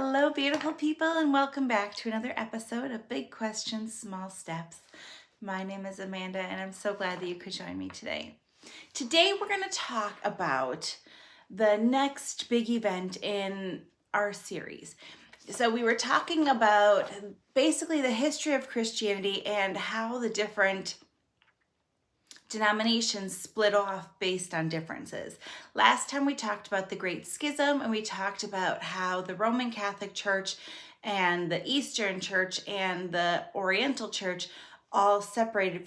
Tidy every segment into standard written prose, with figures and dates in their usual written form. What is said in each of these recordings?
Hello, beautiful people, and welcome back to another episode of Big Questions, Small Steps. My name is Amanda, and I'm so glad that you could join me today. Today, we're going to talk about the next big event in our series. So we were talking about basically the history of Christianity and how the different denominations split off based on differences. Last time we talked about the Great Schism, and we talked about how the Roman Catholic Church and the Eastern Church and the Oriental Church all separated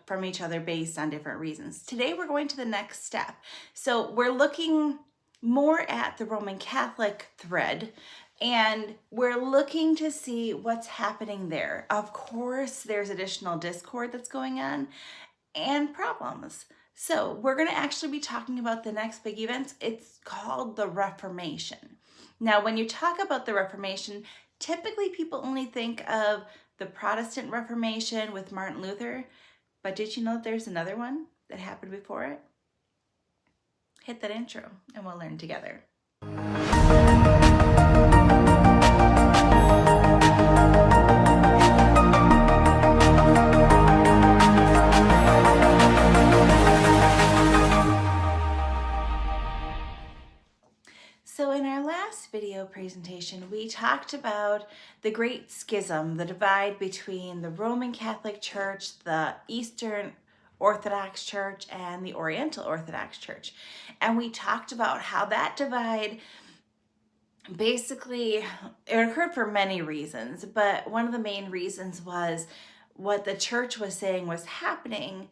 from each other based on different reasons. Today we're going to the next step. So we're looking more at the Roman Catholic thread, and we're looking to see what's happening there. Of course, there's additional discord that's going on and problems. So we're going to actually be talking about the next big event. It's called the Reformation. Now, when you talk about the Reformation, typically people only think of the Protestant Reformation with Martin Luther, but did you know that there's another one that happened before it? Hit that intro and we'll learn together. So in our last video presentation, we talked about the Great Schism, the divide between the Roman Catholic Church, the Eastern Orthodox Church, and the Oriental Orthodox Church. And we talked about how that divide basically, it occurred for many reasons, but one of the main reasons was what the church was saying was happening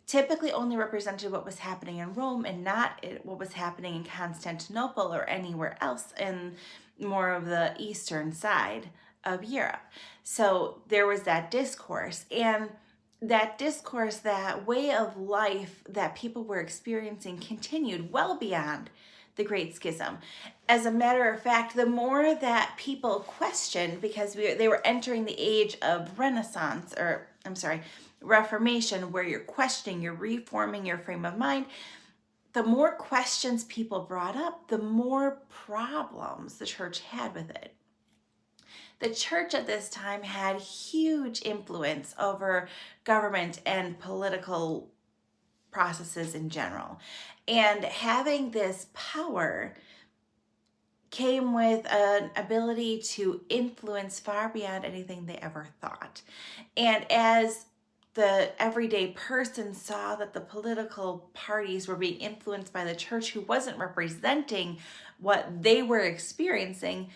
typically only represented what was happening in Rome and not what was happening in Constantinople or anywhere else in more of the eastern side of Europe. So there was that discourse, and that discourse, that way of life that people were experiencing continued well beyond the Great Schism. As a matter of fact, the more that people questioned, because they were entering the age of Renaissance, or I'm sorry, Reformation, where you're questioning, you're reforming your frame of mind, the more questions people brought up, the more problems the church had with it. The church at this time had huge influence over government and political processes in general. And having this power came with an ability to influence far beyond anything they ever thought. And as the everyday person saw that the political parties were being influenced by the church, who wasn't representing what they were experiencing,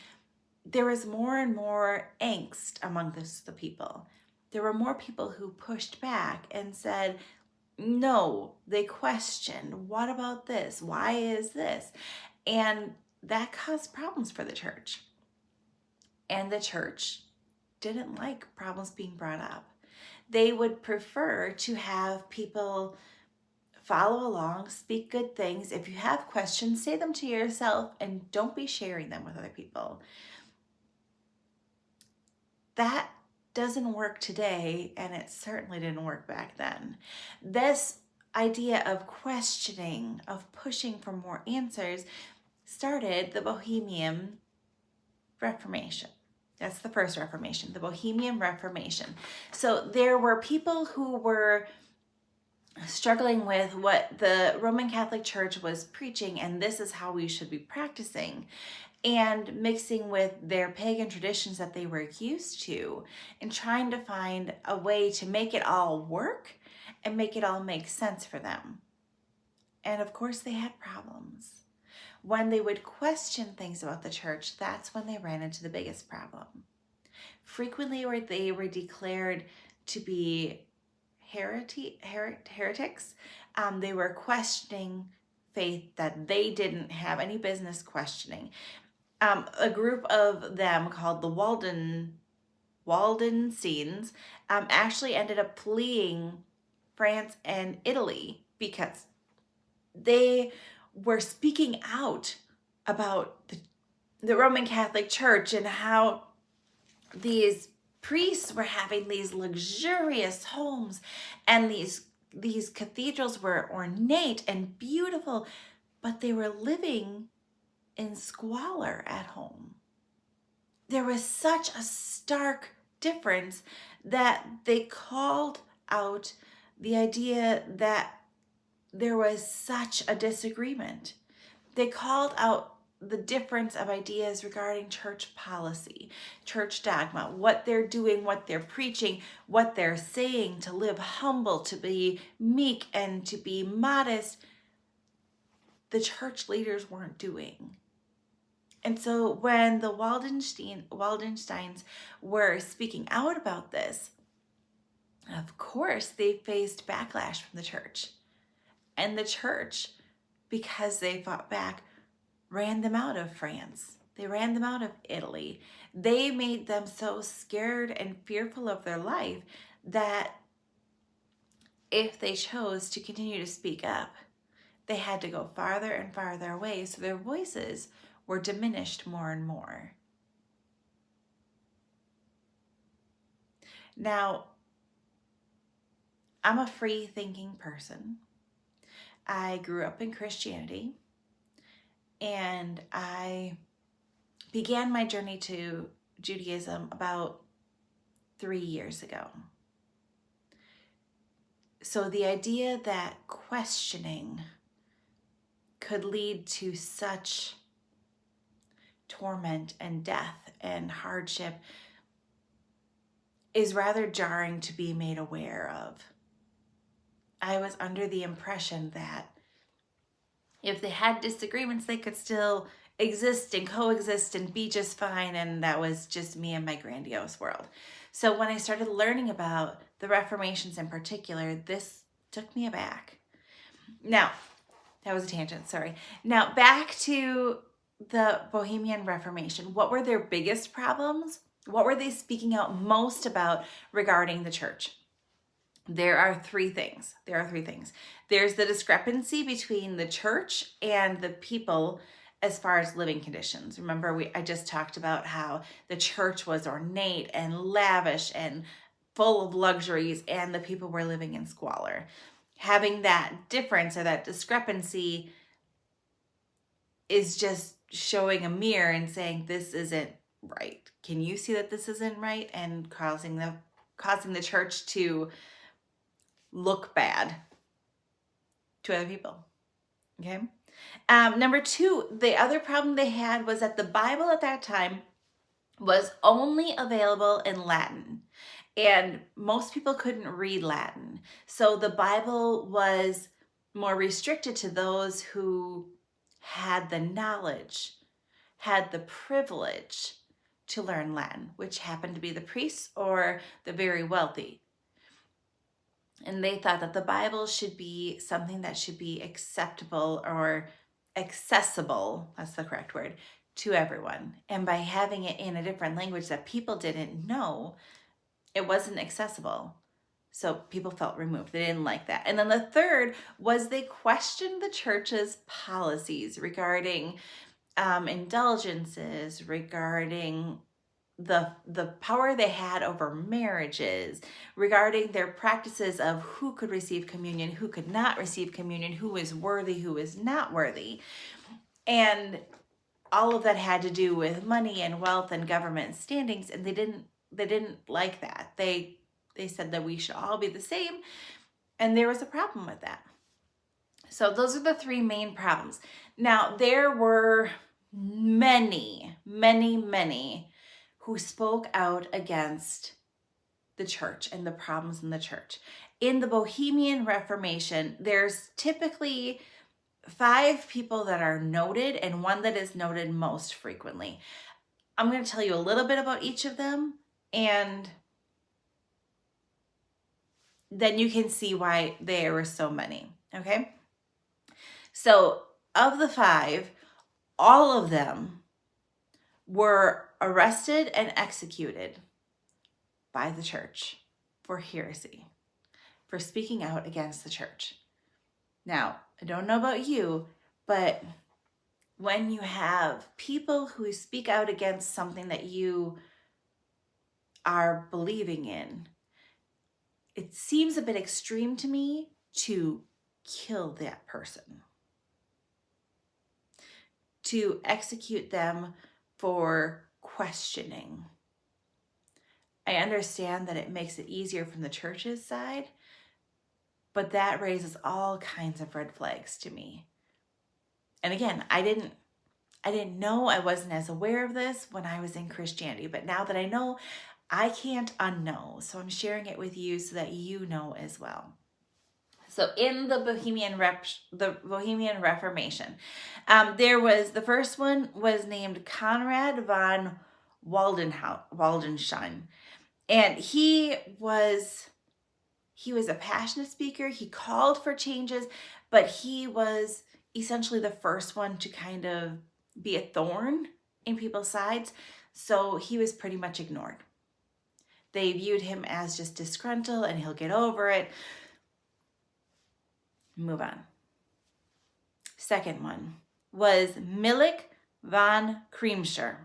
there was more and more angst among the people. There were more people who pushed back and said, no. They questioned, what about this? Why is this? And that caused problems for the church. And the church didn't like problems being brought up. They would prefer to have people follow along, speak good things. If you have questions, say them to yourself and don't be sharing them with other people. That doesn't work today, and it certainly didn't work back then. This idea of questioning, of pushing for more answers, started the Bohemian Reformation. That's the first Reformation, the Bohemian Reformation. So there were people who were struggling with what the Roman Catholic Church was preaching, and this is how we should be practicing, and mixing with their pagan traditions that they were used to, and trying to find a way to make it all work and make it all make sense for them. And of course, they had problems. When they would question things about the church, that's when they ran into the biggest problem. Frequently, they were declared to be heretics. They were questioning faith that they didn't have any business questioning. A group of them called the Waldensians actually ended up fleeing France and Italy because they were speaking out about the Roman Catholic Church and how these priests were having these luxurious homes, and these cathedrals were ornate and beautiful, but they were living in squalor at home. there was such a stark difference that they called out the idea that there was such a disagreement. They called out the difference of ideas regarding church policy, church dogma, what they're doing, what they're preaching, what they're saying, to live humble, to be meek, and to be modest. The church leaders weren't doing. And so when the Waldensteins were speaking out about this, of course they faced backlash from the church. And the church, because they fought back, ran them out of France. They ran them out of Italy. They made them so scared and fearful of their life that if they chose to continue to speak up, they had to go farther and farther away, so their voices were diminished more and more. Now, I'm a free-thinking person. I grew up in Christianity, and I began my journey to Judaism about 3 years ago. So the idea that questioning could lead to such torment and death and hardship is rather jarring to be made aware of. I was under the impression that if they had disagreements, they could still exist and coexist and be just fine, and that was just me and my grandiose world. So when I started learning about the Reformations in particular, this took me aback. Now, that was a tangent, sorry. Now, back to the Bohemian Reformation. What were their biggest problems? What were they speaking out most about regarding the church? There are three things. There's the discrepancy between the church and the people as far as living conditions. Remember, I just talked about how the church was ornate and lavish and full of luxuries, and the people were living in squalor. Having that difference or that discrepancy is just showing a mirror and saying, this isn't right. Can you see that this isn't right? And causing the church to look bad to other people. Okay. Number two, the other problem they had was that the Bible at that time was only available in Latin, and most people couldn't read Latin. So the Bible was more restricted to those who had the knowledge, had the privilege to learn Latin, which happened to be the priests or the very wealthy. And they thought that the Bible should be something that should be acceptable or accessible, that's the correct word, to everyone. And by having it in a different language that people didn't know, it wasn't accessible. So people felt removed. They didn't like that. And then the third was they questioned the church's policies regarding indulgences, regarding the power they had over marriages, regarding their practices of who could receive communion, who could not receive communion, who is worthy, who is not worthy. And all of that had to do with money and wealth and government standings, and they didn't like that. They said that we should all be the same, and there was a problem with that. So those are the three main problems. Now, there were many who spoke out against the church and the problems in the church. In the Bohemian Reformation, there's typically 5 people that are noted and one that is noted most frequently. I'm going to tell you a little bit about each of them, and then you can see why there were so many, okay? So of the 5, all of them were arrested and executed by the church for heresy, for speaking out against the church. Now, I don't know about you, but when you have people who speak out against something that you are believing in, it seems a bit extreme to me to kill that person, to execute them for questioning. I understand that it makes it easier from the church's side, but that raises all kinds of red flags to me. And again, I didn't know, I wasn't as aware of this when I was in Christianity, but now that I know, I can't unknow. So I'm sharing it with you so that you know as well. So in the Bohemian Reformation, the first one was named Conrad von Waldenstein, and he was a passionate speaker. He called for changes, but he was essentially the first one to kind of be a thorn in people's sides. So he was pretty much ignored. They viewed him as just disgruntled and he'll get over it. Move on. Second one was Milik von Kremscher.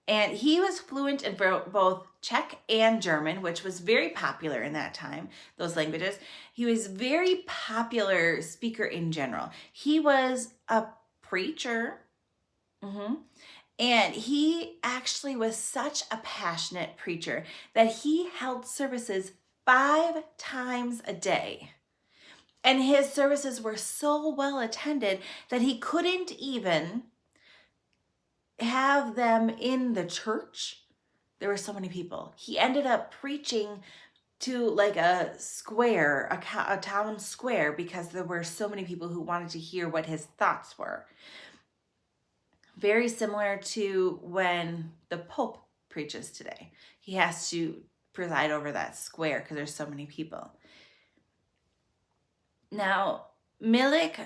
And he was fluent in both Czech and German, which was very popular in that time, those languages. He was a very popular speaker in general. He was a preacher. And he actually was such a passionate preacher that he held services 5 times a day. And his services were so well attended that he couldn't even have them in the church. There were so many people. He ended up preaching to like a square, a town square, because there were so many people who wanted to hear what his thoughts were. Very similar to when the Pope preaches today. He has to preside over that square because there's so many people. Now, Milik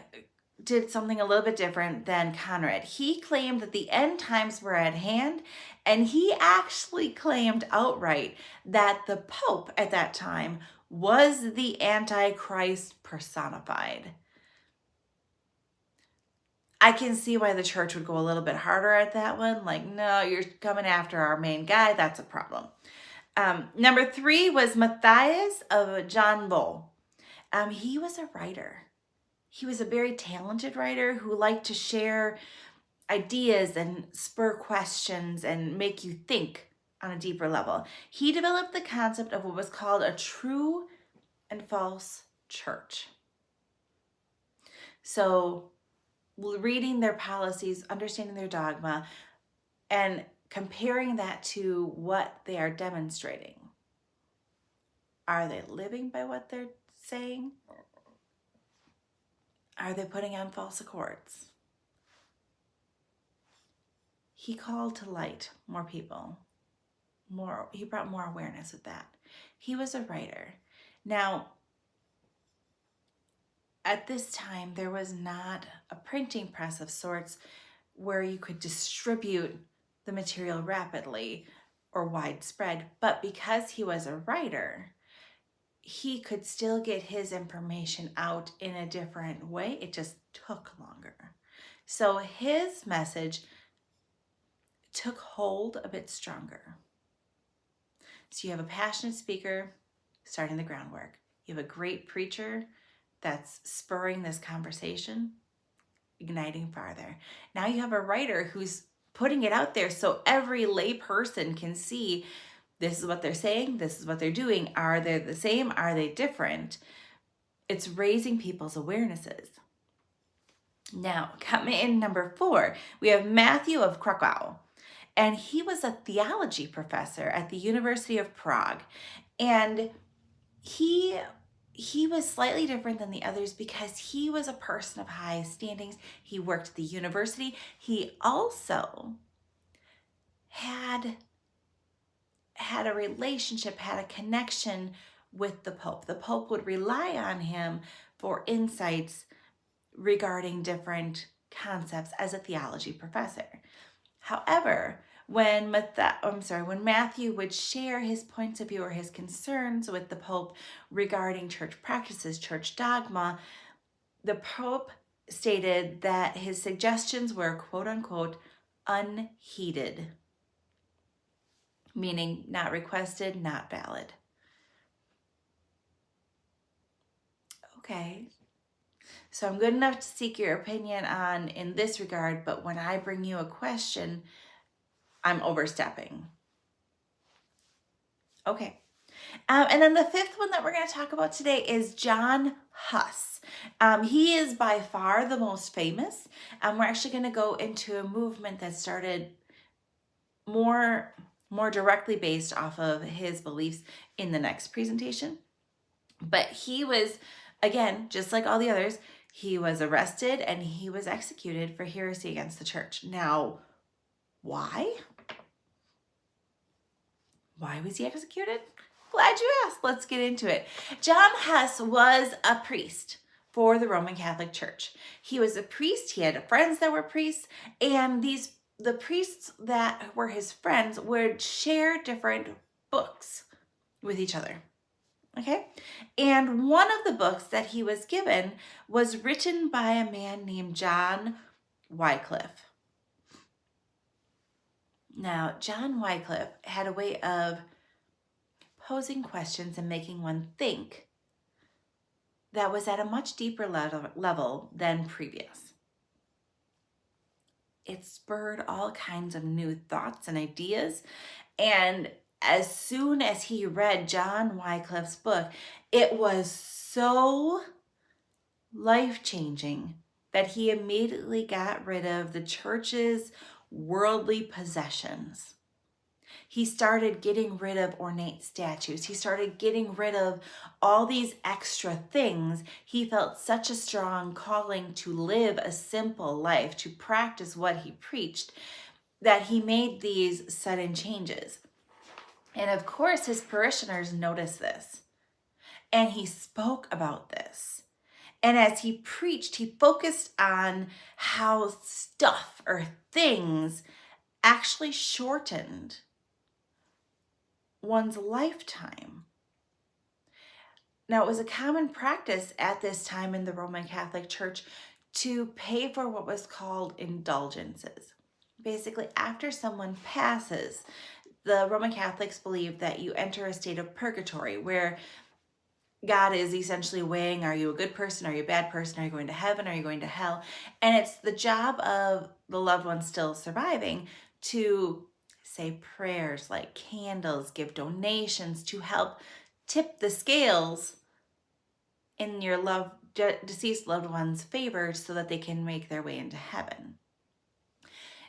did something a little bit different than Conrad. He claimed that the end times were at hand, and he actually claimed outright that the Pope at that time was the Antichrist personified. I can see why the church would go a little bit harder at that one. Like, no, you're coming after our main guy. That's a problem. Number 3 was Matthias of John Bull. He was a writer. He was a very talented writer who liked to share ideas and spur questions and make you think on a deeper level. He developed the concept of what was called a true and false church. So reading their policies, understanding their dogma, and comparing that to what they are demonstrating. Are they living by what they're saying? Are they putting on false accords? He called to light more people. He brought more awareness with that. He was a writer. Now, at this time, there was not a printing press of sorts where you could distribute the material rapidly or widespread, but because he was a writer, he could still get his information out in a different way. It just took longer. So his message took hold a bit stronger. So you have a passionate speaker starting the groundwork. You have a great preacher that's spurring this conversation, igniting farther. Now you have a writer who's putting it out there so every lay person can see this is what they're saying, this is what they're doing. Are they the same? Are they different? It's raising people's awarenesses. Now, coming in number 4, we have Matthew of Krakow. And he was a theology professor at the University of Prague. And he was slightly different than the others because he was a person of high standings. He worked at the university. He also had a relationship, had a connection with the Pope. The Pope would rely on him for insights regarding different concepts as a theology professor. However, when Matthew would share his points of view or his concerns with the Pope regarding church practices, church dogma, the Pope stated that his suggestions were, quote unquote, unheeded, meaning not requested, not valid. Okay. So I'm good enough to seek your opinion on in this regard, but when I bring you a question, I'm overstepping. Okay. And then the fifth one that we're going to talk about today is John Huss. He is by far the most famous. We're actually going to go into a movement that started more directly based off of his beliefs in the next presentation. But he was, again, just like all the others, he was arrested and he was executed for heresy against the church. Now, why? Why was he executed? Glad you asked. Let's get into it. John Huss was a priest for the Roman Catholic Church. He was a priest. He had friends that were priests, and the priests that were his friends would share different books with each other. Okay? And one of the books that he was given was written by a man named John Wycliffe. Now, John Wycliffe had a way of posing questions and making one think that was at a much deeper level than previous. It spurred all kinds of new thoughts and ideas, and as soon as he read John Wycliffe's book, it was so life-changing that he immediately got rid of the church's worldly possessions. He started getting rid of ornate statues. He started getting rid of all these extra things. He felt such a strong calling to live a simple life, to practice what he preached, that he made these sudden changes. And of course, his parishioners noticed this. And he spoke about this. And as he preached, he focused on how stuff or things actually shortened one's lifetime. Now, it was a common practice at this time in the Roman Catholic Church to pay for what was called indulgences. Basically, after someone passes, the Roman Catholics believe that you enter a state of purgatory where God is essentially weighing, are you a good person? Are you a bad person? Are you going to heaven? Are you going to hell? And it's the job of the loved one still surviving to say prayers, light candles, give donations to help tip the scales in your deceased loved one's favor so that they can make their way into heaven.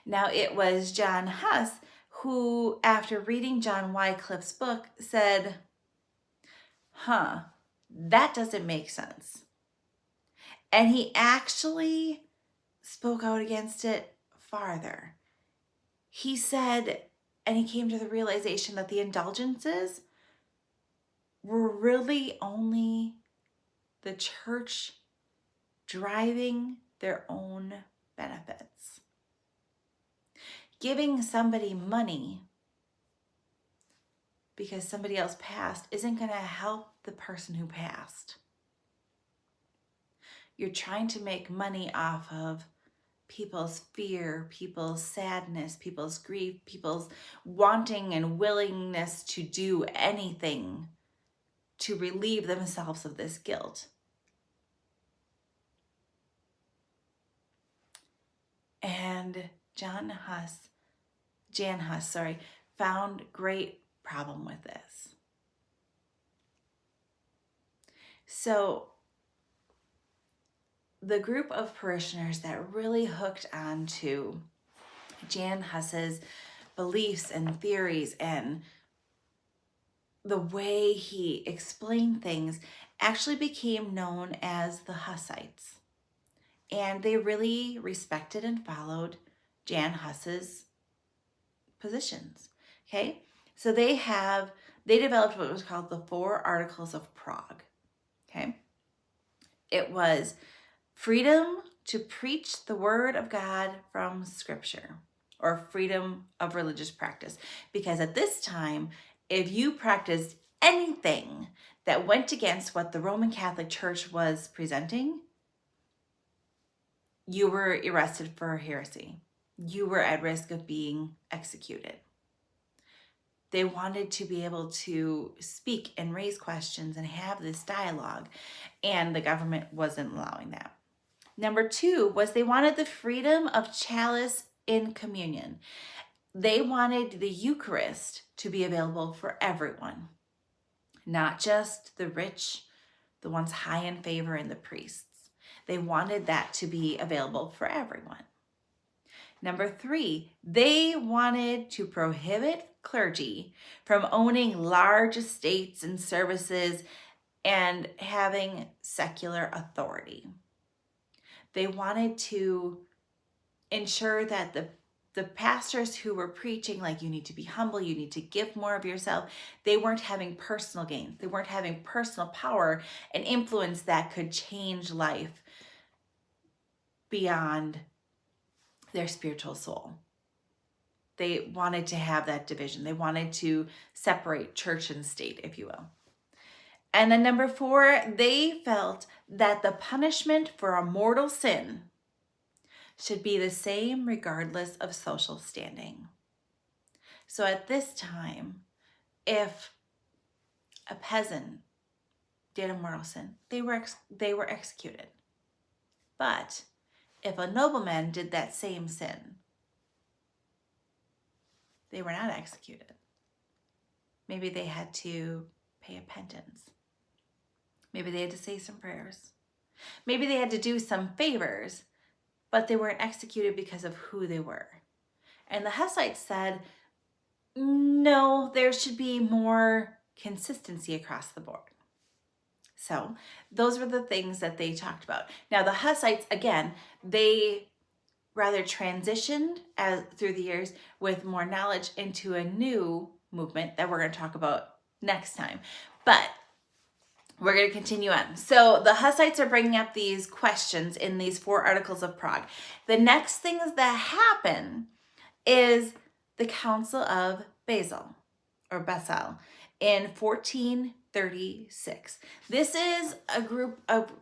Now, it was John Huss who, after reading John Wycliffe's book, said, that doesn't make sense. And he actually spoke out against it farther. He said, and he came to the realization that the indulgences were really only the church driving their own benefits. Giving somebody money because somebody else passed isn't going to help the person who passed. You're trying to make money off of people's fear, people's sadness, people's grief, people's wanting and willingness to do anything to relieve themselves of this guilt. And Jan Huss, found great problem with this. So the group of parishioners that really hooked on to Jan Huss's beliefs and theories and the way he explained things actually became known as the Hussites. And they really respected and followed Jan Huss's positions. Okay? So they developed what was called the 4 Articles of Prague. Okay? It was freedom to preach the word of God from Scripture, or freedom of religious practice. Because at this time, if you practiced anything that went against what the Roman Catholic Church was presenting, you were arrested for heresy. You were at risk of being executed. They wanted to be able to speak and raise questions and have this dialogue, and the government wasn't allowing that. Number 2 was they wanted the freedom of chalice in communion. they wanted the Eucharist to be available for everyone, not just the rich, the ones high in favor, and the priests. They wanted that to be available for everyone. Number 3, they wanted to prohibit clergy from owning large estates and services and having secular authority. They wanted to ensure that the pastors who were preaching, like, you need to be humble, you need to give more of yourself, they weren't having personal gains. They weren't having personal power and influence that could change life beyond their spiritual soul. They wanted to have that division. They wanted to separate church and state, if you will. And then number 4, they felt that the punishment for a mortal sin should be the same regardless of social standing. So at this time, if a peasant did a mortal sin, they were executed. But if a nobleman did that same sin, they were not executed. Maybe they had to pay a penance. Maybe they had to say some prayers. Maybe they had to do some favors, but they weren't executed because of who they were. And the Hussites said, no, there should be more consistency across the board. So those were the things that they talked about. Now the Hussites, again, they rather transitioned through the years with more knowledge into a new movement that we're going to talk about next time. But we're going to continue on. So the Hussites are bringing up these questions in these 4 articles of Prague. The next things that happen is the Council of Basel in 1436. This is a group of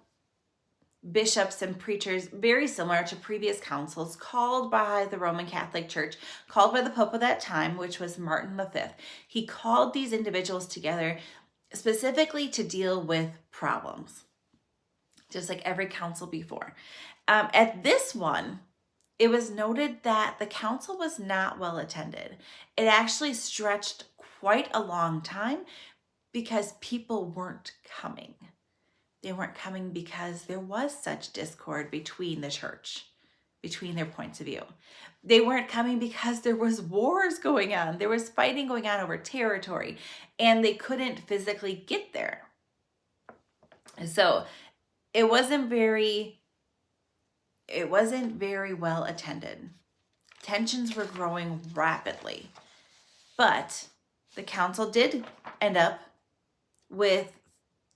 bishops and preachers very similar to previous councils called by the Roman Catholic Church, called by the Pope of that time, which was Martin V. He called these individuals together specifically to deal with problems, just like every council before. At this one, it was noted that the council was not well attended. It actually stretched quite a long time because people weren't coming. They weren't coming because there was such discord between the church, between their points of view. They weren't coming because there was wars going on. There was fighting going on over territory, and they couldn't physically get there. So it wasn't very well attended. Tensions were growing rapidly. But the council did end up with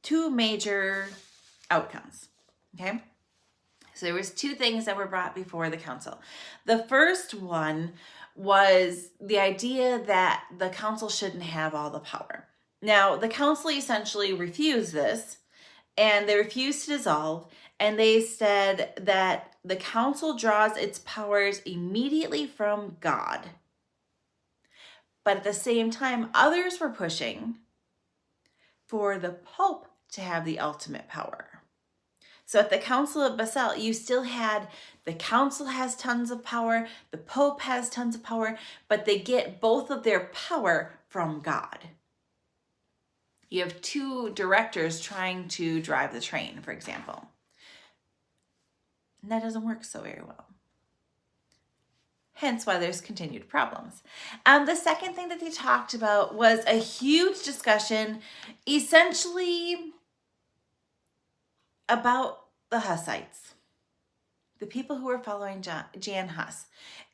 2 major outcomes, okay? So there was 2 things that were brought before the council. The first one was the idea that the council shouldn't have all the power. Now, the council essentially refused this, and they refused to dissolve, and they said that the council draws its powers immediately from God. But at the same time, others were pushing for the Pope to have the ultimate power. So at the Council of Basel, you still had the council has tons of power, the Pope has tons of power, but they get both of their power from God. You have 2 directors trying to drive the train, for example. And that doesn't work so very well. Hence why there's continued problems. The second thing that they talked about was a huge discussion, essentially about the Hussites, the people who were following Jan Hus,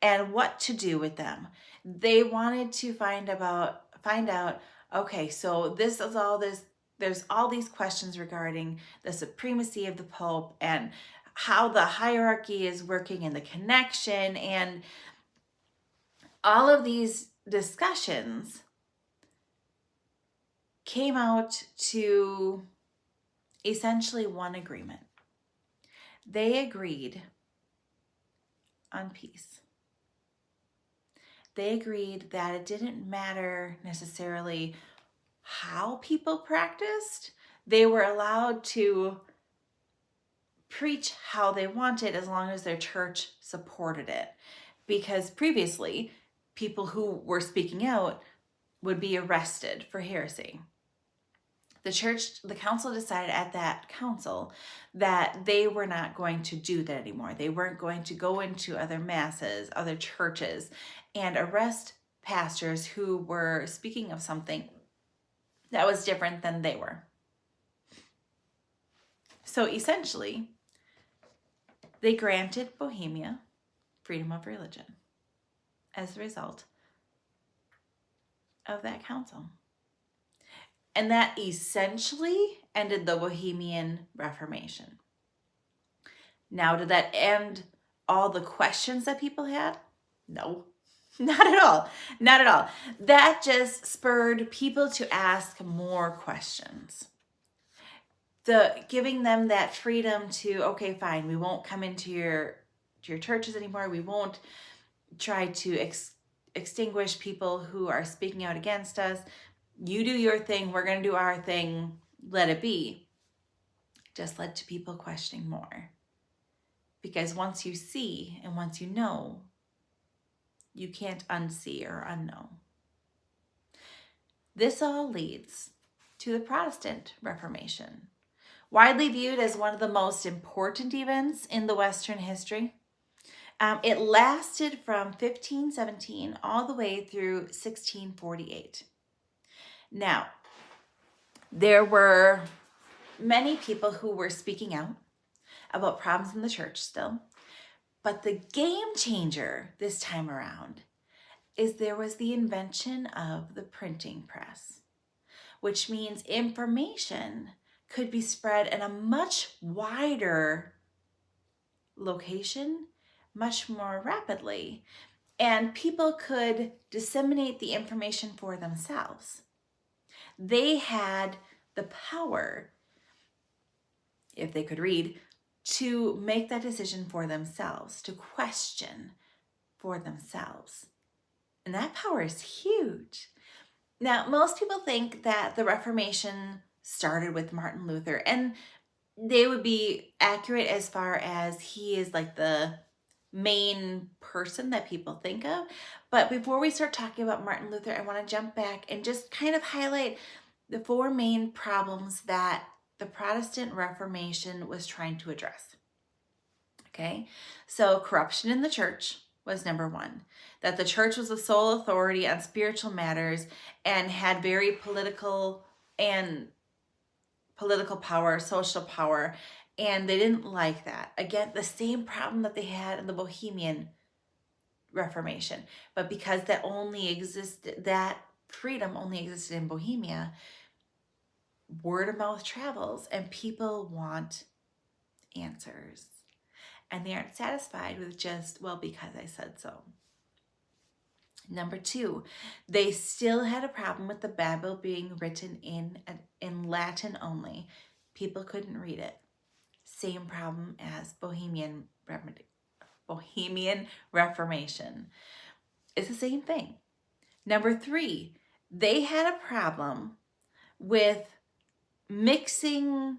and what to do with them. They wanted to find out, okay, so this is all this, there's all these questions regarding the supremacy of the Pope and how the hierarchy is working and the connection, and all of these discussions came out to essentially one agreement. They agreed on peace. They agreed that it didn't matter necessarily how people practiced. They were allowed to preach how they wanted as long as their church supported it. Because previously, people who were speaking out would be arrested for heresy. The council decided at that council that they were not going to do that anymore. They weren't going to go into other masses, other churches, and arrest pastors who were speaking of something that was different than they were. So essentially, they granted Bohemia freedom of religion as a result of that council. And that essentially ended the Bohemian Reformation. Now, did that end all the questions that people had? No, not at all. Not at all. That just spurred people to ask more questions. Giving them that freedom to, okay, fine, we won't come into your churches anymore. We won't try to extinguish people who are speaking out against us. You do your thing, we're going to do our thing, let it be. Just led to people questioning more. Because once you see and once you know, you can't unsee or unknow. This all leads to the Protestant Reformation, widely viewed as one of the most important events in the Western history. It lasted from 1517 all the way through 1648. Now, there were many people who were speaking out about problems in the church still, but the game changer this time around is there was the invention of the printing press, which means information could be spread in a much wider location, much more rapidly, and people could disseminate the information for themselves. They had the power, if they could read, to make that decision for themselves, to question for themselves. And that power is huge. Now, most people think that the Reformation started with Martin Luther, and they would be accurate as far as he is like the main person that people think of. But before we start talking about Martin Luther, I want to jump back and just kind of highlight the four main problems that the Protestant Reformation was trying to address. Okay, so corruption in the church was number one, that the church was the sole authority on spiritual matters and had very political power, social power, and they didn't like that. Again, the same problem that they had in the Bohemian Reformation, but because that freedom only existed in Bohemia, word of mouth travels and people want answers. And they aren't satisfied with just, well, because I said so. Number two, they still had a problem with the Bible being written in Latin only. People couldn't read it. Same problem as Bohemian Reformation. It's the same thing. Number three, they had a problem with mixing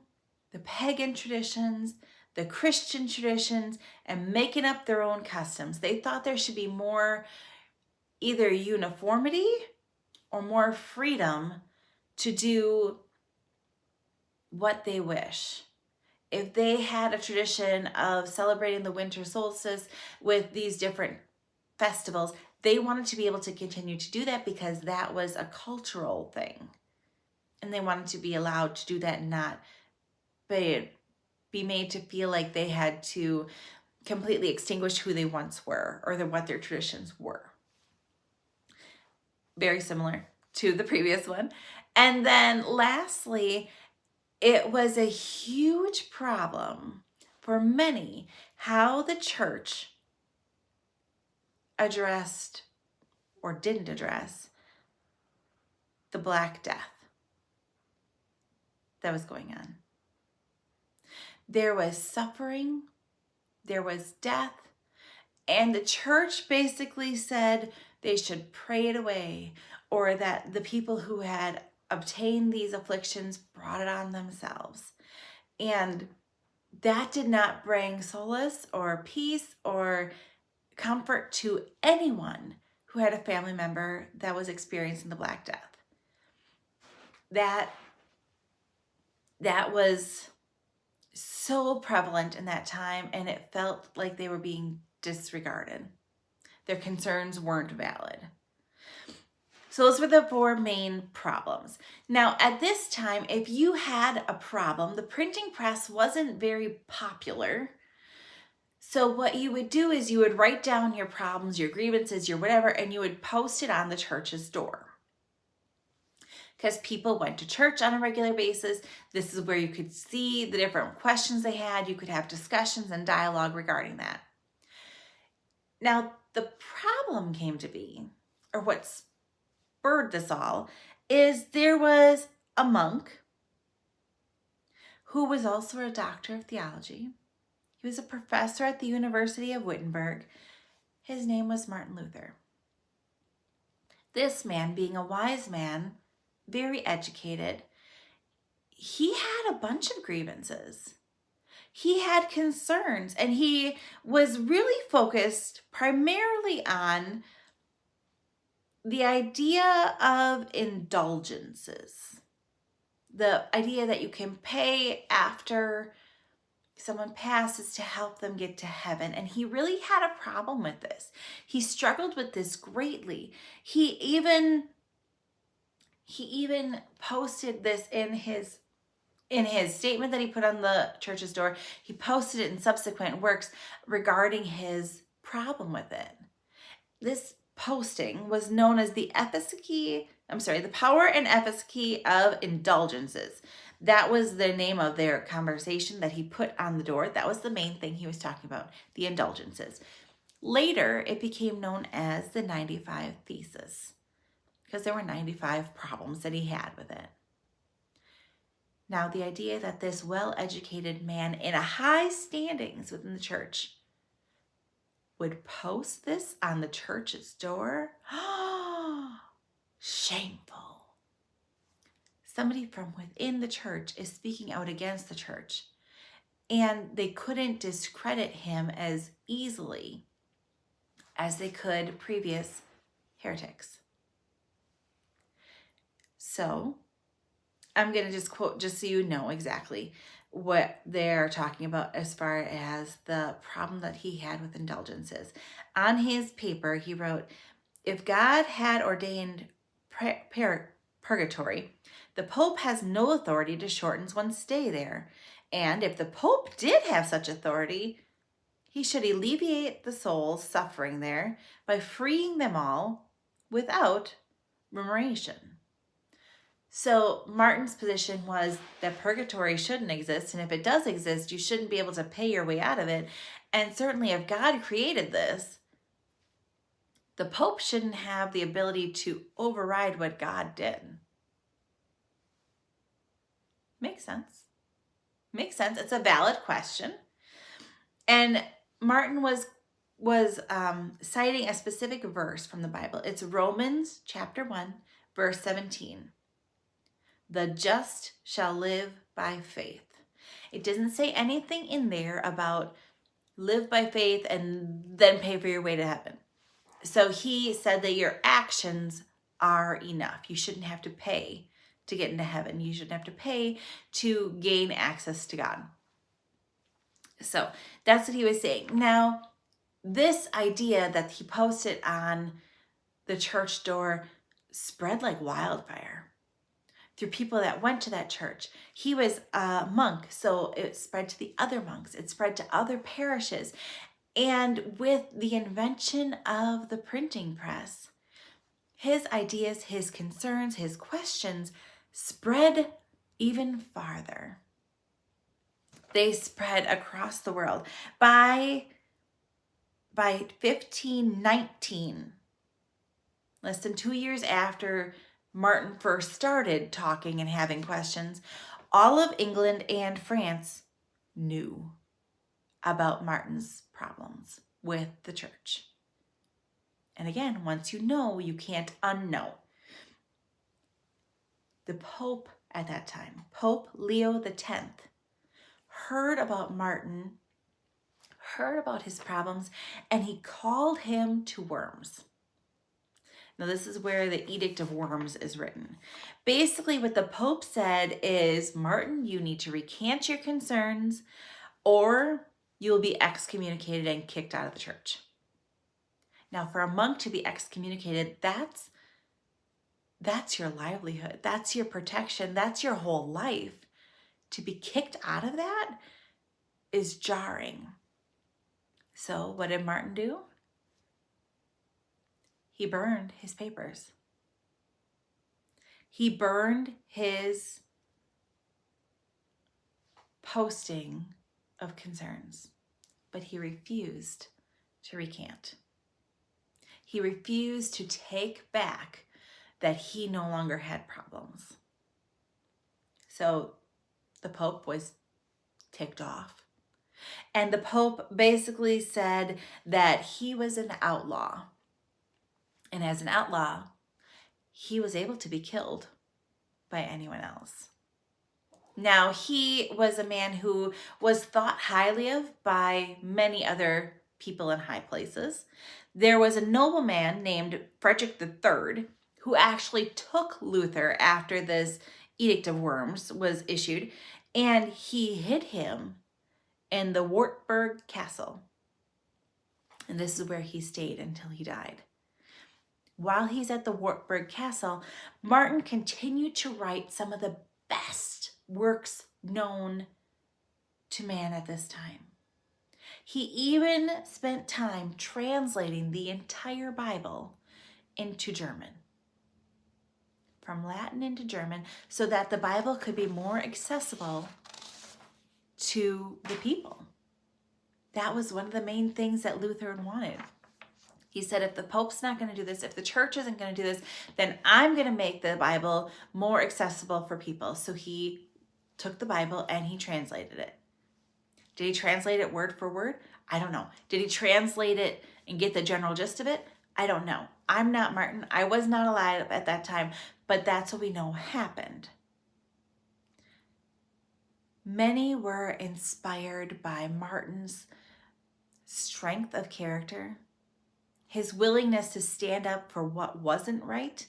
the pagan traditions, the Christian traditions, and making up their own customs. They thought there should be more either uniformity or more freedom to do what they wish. If they had a tradition of celebrating the winter solstice with these different festivals, they wanted to be able to continue to do that because that was a cultural thing. And they wanted to be allowed to do that and not be made to feel like they had to completely extinguish who they once were or what their traditions were. Very similar to the previous one. And then lastly, it was a huge problem for many how the church addressed or didn't address the Black Death that was going on. There was suffering, there was death, and the church basically said they should pray it away, or that the people who had obtained these afflictions brought it on themselves. And that did not bring solace or peace or comfort to anyone who had a family member that was experiencing the Black Death. That was so prevalent in that time, and it felt like they were being disregarded. Their concerns weren't valid. So those were the four main problems. Now, at this time, if you had a problem, the printing press wasn't very popular. So what you would do is you would write down your problems, your grievances, your whatever, and you would post it on the church's door. Because people went to church on a regular basis. This is where you could see the different questions they had. You could have discussions and dialogue regarding that. Now, the problem came to be, or what spurred this all, is there was a monk who was also a doctor of theology. He was a professor at the University of Wittenberg. His name was Martin Luther. This man, being a wise man, very educated, he had a bunch of grievances. He had concerns, and he was really focused primarily on the idea of indulgences. The idea that you can pay after someone passes to help them get to heaven. And he really had a problem with this. He struggled with this greatly. He even posted this in his statement that he put on the church's door. He posted it in subsequent works regarding his problem with it. This posting was known as the power and efficacy of indulgences. That was the name of their conversation that he put on the door. That was the main thing he was talking about, the indulgences. Later, it became known as the 95 Thesis, because there were 95 problems that he had with it. Now, the idea that this well-educated man in a high standings within the church would post this on the church's door? Shameful. Somebody from within the church is speaking out against the church, and they couldn't discredit him as easily as they could previous heretics. So I'm going to just quote, just so you know exactly what they're talking about as far as the problem that he had with indulgences. On his paper, he wrote, if God had ordained purgatory, the Pope has no authority to shorten one's stay there. And if the Pope did have such authority, he should alleviate the soul's suffering there by freeing them all without remuneration. So Martin's position was that purgatory shouldn't exist, and if it does exist, you shouldn't be able to pay your way out of it. And certainly if God created this, the Pope shouldn't have the ability to override what God did. Makes sense. Makes sense. It's a valid question. And Martin was citing a specific verse from the Bible. It's Romans chapter 1, verse 17. The just shall live by faith. It doesn't say anything in there about live by faith and then pay for your way to heaven. So he said that your actions are enough. You shouldn't have to pay to get into heaven. You shouldn't have to pay to gain access to God. So that's what he was saying. Now, this idea that he posted on the church door spread like wildfire through people that went to that church. He was a monk, so it spread to the other monks. It spread to other parishes. And with the invention of the printing press, his ideas, his concerns, his questions spread even farther. They spread across the world. By 1519, less than 2 years after Martin first started talking and having questions, all of England and France knew about Martin's problems with the church. And again, once you know, you can't unknow. The Pope at that time, Pope Leo X, heard about Martin, heard about his problems, and he called him to Worms. Now, this is where the Edict of Worms is written. Basically, what the Pope said is, Martin, you need to recant your concerns or you'll be excommunicated and kicked out of the church. Now, for a monk to be excommunicated, that's your livelihood. That's your protection. That's your whole life. To be kicked out of that is jarring. So what did Martin do? He burned his papers. He burned his posting of concerns, but he refused to recant. He refused to take back that he no longer had problems. So the Pope was ticked off. And the Pope basically said that he was an outlaw. And as an outlaw, he was able to be killed by anyone else. Now, he was a man who was thought highly of by many other people in high places. There was a nobleman named Frederick III who actually took Luther after this Edict of Worms was issued, and he hid him in the Wartburg Castle. And this is where he stayed until he died. While he's at the Wartburg Castle, Martin continued to write some of the best works known to man at this time. He even spent time translating the entire Bible into German, from Latin into German, so that the Bible could be more accessible to the people. That was one of the main things that Luther wanted. He said, if the Pope's not going to do this, if the church isn't going to do this, then I'm going to make the Bible more accessible for people. So he took the Bible and he translated it. Did he translate it word for word? I don't know. Did he translate it and get the general gist of it? I don't know. I'm not Martin. I was not alive at that time, but that's what we know happened. Many were inspired by Martin's strength of character, his willingness to stand up for what wasn't right,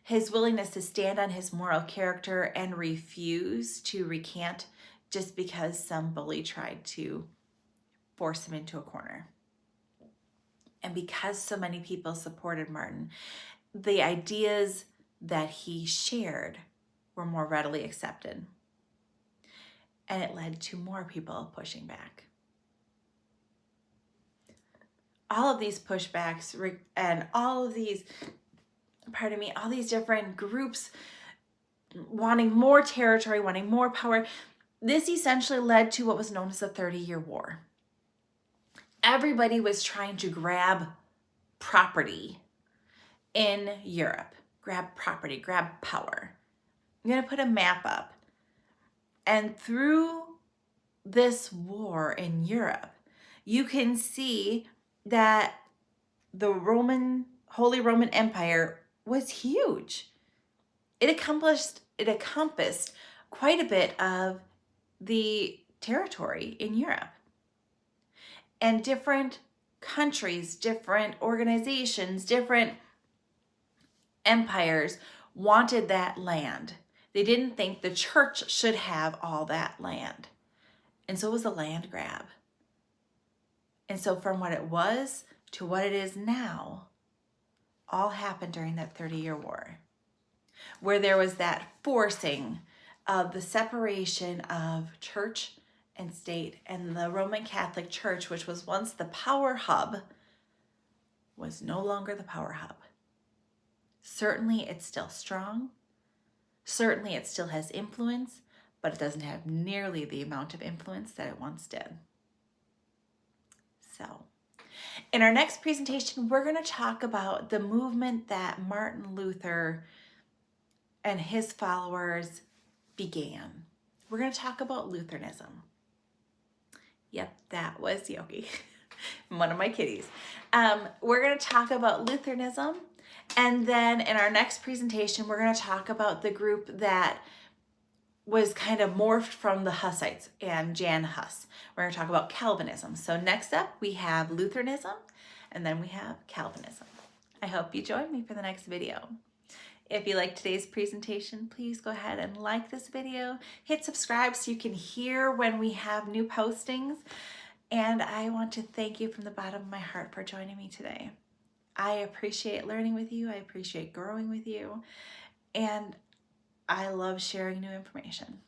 his willingness to stand on his moral character and refuse to recant just because some bully tried to force him into a corner. And because so many people supported Martin, the ideas that he shared were more readily accepted. And it led to more people pushing back. All of these pushbacks and all these different groups wanting more territory, wanting more power, this essentially led to what was known as the 30-Year War. Everybody was trying to grab property in Europe. Grab property, grab power. I'm going to put a map up. And through this war in Europe, you can see that the Holy Roman Empire was huge. It encompassed quite a bit of the territory in Europe. And different countries, different organizations, different empires wanted that land. They didn't think the church should have all that land. And so it was a land grab. And so from what it was to what it is now, all happened during that 30-Year War, where there was that forcing of the separation of church and state, and the Roman Catholic Church, which was once the power hub, was no longer the power hub. Certainly it's still strong. Certainly it still has influence, but it doesn't have nearly the amount of influence that it once did. So, in our next presentation, we're going to talk about the movement that Martin Luther and his followers began. We're going to talk about Lutheranism. Yep, that was Yogi, one of my kitties. We're going to talk about Lutheranism, and then in our next presentation, we're going to talk about the group that was kind of morphed from the Hussites and Jan Hus. We're going to talk about Calvinism. So next up, we have Lutheranism, and then we have Calvinism. I hope you join me for the next video. If you liked today's presentation, please go ahead and like this video, hit subscribe so you can hear when we have new postings. And I want to thank you from the bottom of my heart for joining me today. I appreciate learning with you. I appreciate growing with you. And I love sharing new information.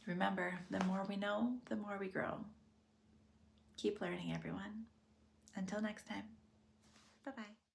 Remember, the more we know, the more we grow. Keep learning, everyone. Until next time, bye-bye.